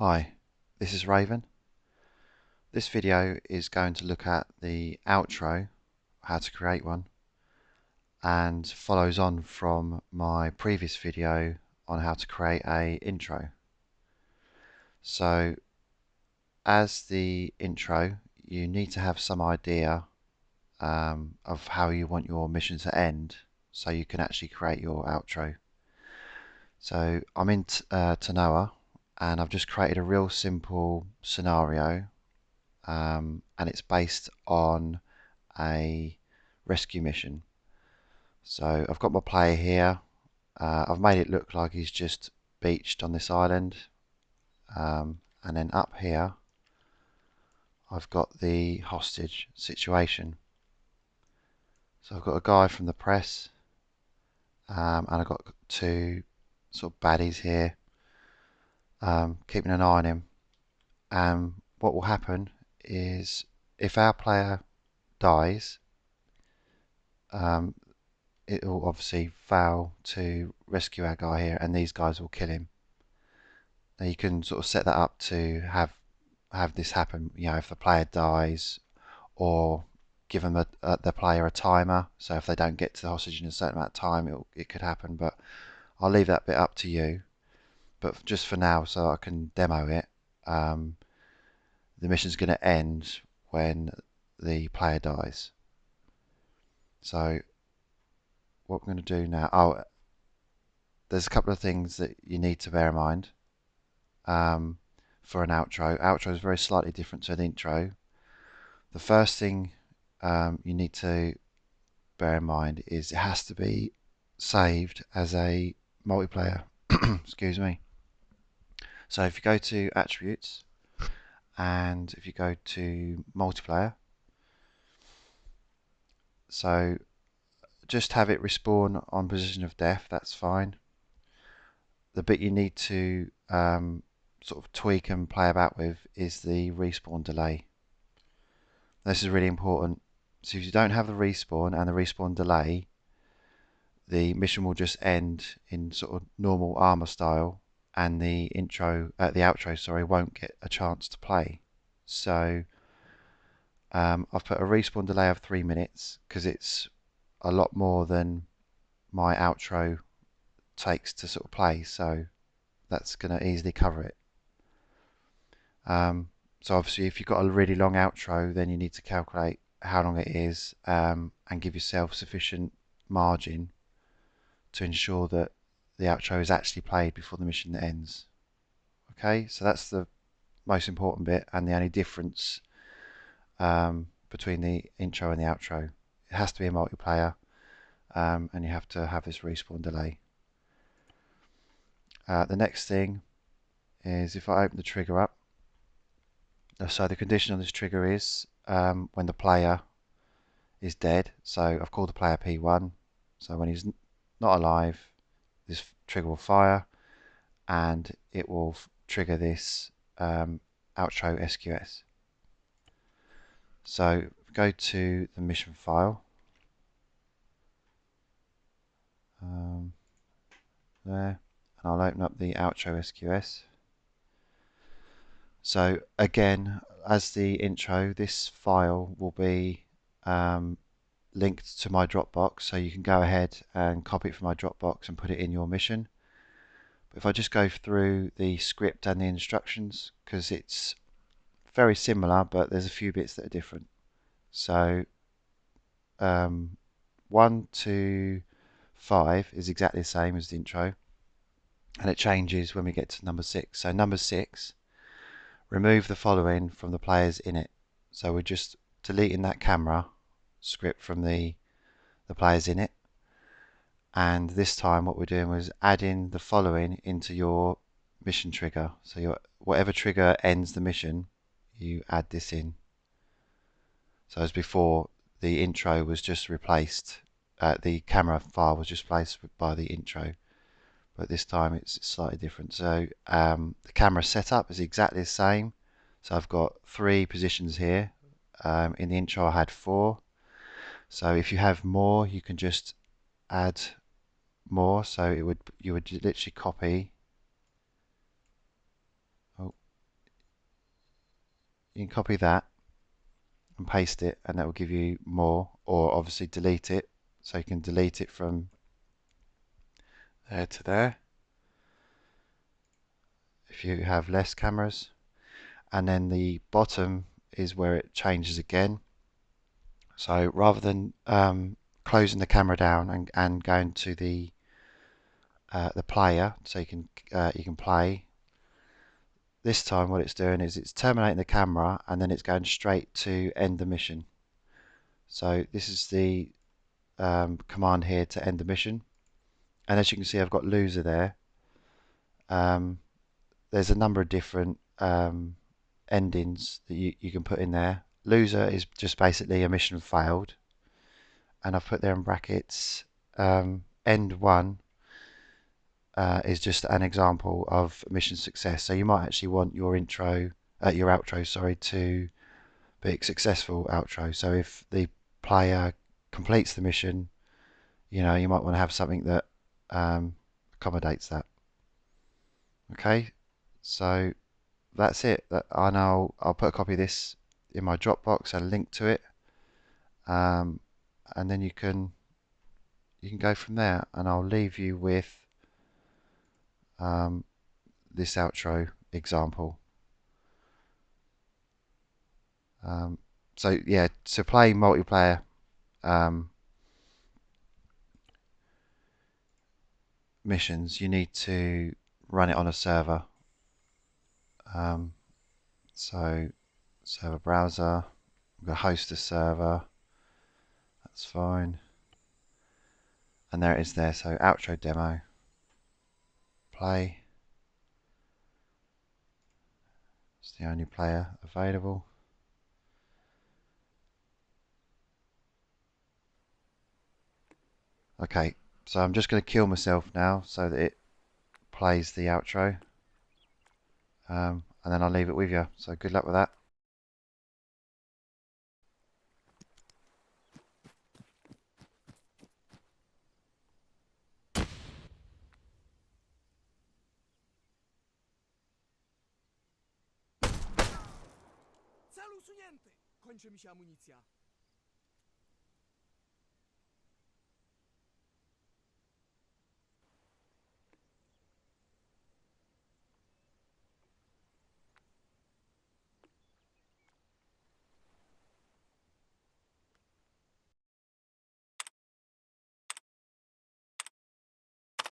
Hi, this is Raven. This video is going to look at the outro, how to create one, and follows on from my previous video on how to create a intro. So as the intro, you need to have some idea of how you want your mission to end so you can actually create your outro. So I'm in Tanoa, and I've just created a real simple scenario, and it's based on a rescue mission. So I've got my player here. I've made it look like he's just beached on this island, and then up here I've got the hostage situation. So I've got a guy from the press, and I've got two sort of baddies here, keeping an eye on him. And what will happen is if our player dies, it will obviously fail to rescue our guy here, and these guys will kill him. Now you can sort of set that up to have this happen. You know, if the player dies, or give them the player a timer. So if they don't get to the hostage in a certain amount of time, it could happen. But I'll leave that bit up to you. But just for now, so I can demo it, the mission's going to end when the player dies. So what we're going to do now, there's a couple of things that you need to bear in mind for an outro. Outro is very slightly different to an intro. The first thing you need to bear in mind is it has to be saved as a multiplayer. Excuse me. So if you go to attributes, and if you go to multiplayer, so just have it respawn on position of death, that's fine. The bit you need to sort of tweak and play about with is the respawn delay. This is really important. So if you don't have the respawn and the respawn delay, the mission will just end in sort of normal Arma style, and the outro, sorry, won't get a chance to play. So I've put a respawn delay of 3 minutes because it's a lot more than my outro takes to sort of play. So that's going to easily cover it. So obviously, if you've got a really long outro, then you need to calculate how long it is, and give yourself sufficient margin to ensure that the outro is actually played before the mission ends. Okay, so that's the most important bit and the only difference between the intro and the outro. It has to be a multiplayer, and you have to have this respawn delay. The next thing is if I open the trigger up, so the condition on this trigger is when the player is dead. So I've called the player P1, so when he's not alive, this trigger will fire and it will trigger this outro SQS. So go to the mission file, there, and I'll open up the outro SQS. So again, as the intro, this file will be linked to my Dropbox, so you can go ahead and copy it from my Dropbox and put it in your mission. But if I just go through the script and the instructions, because it's very similar, but there's a few bits that are different. So 1 to 5 is exactly the same as the intro, and it changes when we get to number 6. So number 6, remove the following from the players in it. So we're just deleting that camera script from the players in it, and this time what we're doing was adding the following into your mission trigger. So whatever trigger ends the mission, you add this in. So as before, the intro was just replaced, the camera file was just replaced by the intro, but this time it's slightly different. So the camera setup is exactly the same. So I've got 3 positions here. In the intro I had 4. So if you have more, you can just add more. So you would literally copy. Oh, you can copy that and paste it, and that will give you more, or obviously delete it. So you can delete it from there to there if you have less cameras. And then the bottom is where it changes again. So rather than closing the camera down and going to the player, so you can play, this time what it's doing is it's terminating the camera and then it's going straight to end the mission. So this is the command here to end the mission, and as you can see I've got loser there. There's a number of different endings that you can put in there. Loser is just basically a mission failed, and I've put there in brackets end one is just an example of mission success. So you might actually want your outro, sorry, to be a successful outro. So if the player completes the mission, you might want to have something that accommodates that. Okay, so that's it. And I'll put a copy of this in my Dropbox and a link to it, and then you can go from there. And I'll leave you with this outro example. So yeah, to play multiplayer missions, you need to run it on a server. So server browser, I'm going to host a server. That's fine. And there it is there. So outro demo, play. It's the only player available. Okay, so I'm just going to kill myself now so that it plays the outro, and then I'll leave it with you. So good luck with that. Cel usunięty! Kończy mi się amunicja.